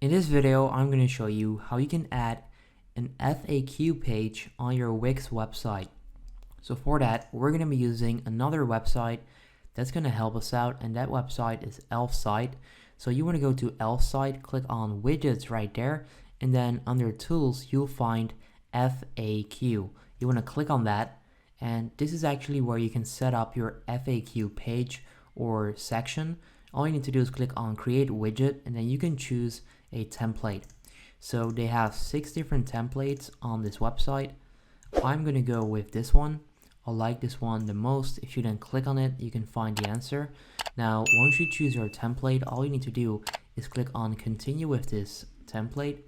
In this video, I'm going to show you how you can add an FAQ page on your Wix website. So for that, we're going to be using another website that's going to help us out, and that website is Elfsight. So you want to go to Elfsight, click on widgets right there, and then under tools, you'll find FAQ. You want to click on that, and this is actually where you can set up your FAQ page or section. All you need to do is click on create widget, and then you can choose a template. So they have 6 different templates on this website. I'm gonna go with this one. I like this one the most. If you then click on it, you can find the answer. Now, once you choose your template, all you need to do is click on continue with this template.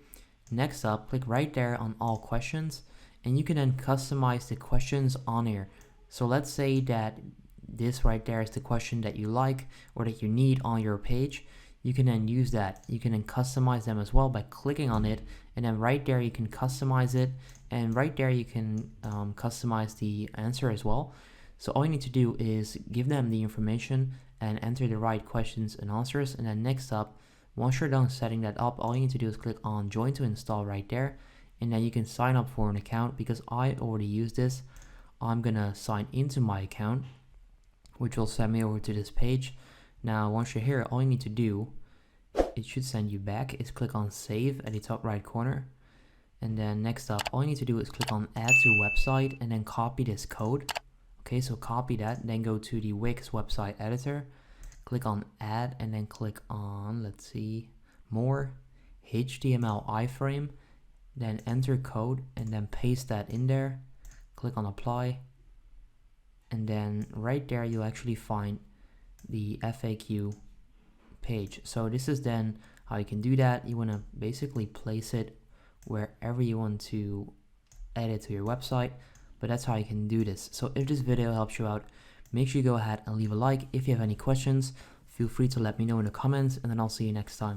Next up, click right there on all questions, and you can then customize the questions on here. So let's say that this right there is the question that you like or that you need on your page. You can then use that. You can then customize them as well by clicking on it, and then right there you can customize it, and right there you can customize the answer as well. So all you need to do is give them the information and enter the right questions and answers, and then next up, once you're done setting that up, all you need to do is click on join to install right there, and then you can sign up for an account. Because I already use this, I'm gonna sign into my account, which will send me over to this page. Now, once you're here, all you need to do, it should send you back, is click on save at the top right corner. And then next up, all you need to do is click on add to website and then copy this code. Okay, so copy that, then go to the Wix website editor, click on add, and then click on, let's see, more, HTML iframe, then enter code, and then paste that in there, click on apply, and then right there you'll actually find the FAQ page. So this is then how you can do that. You want to basically place it wherever you want to add it to your website, but that's how you can do this. So if this video helps you out, make sure you go ahead and leave a like. If you have any questions, feel free to let me know in the comments, and then I'll see you next time.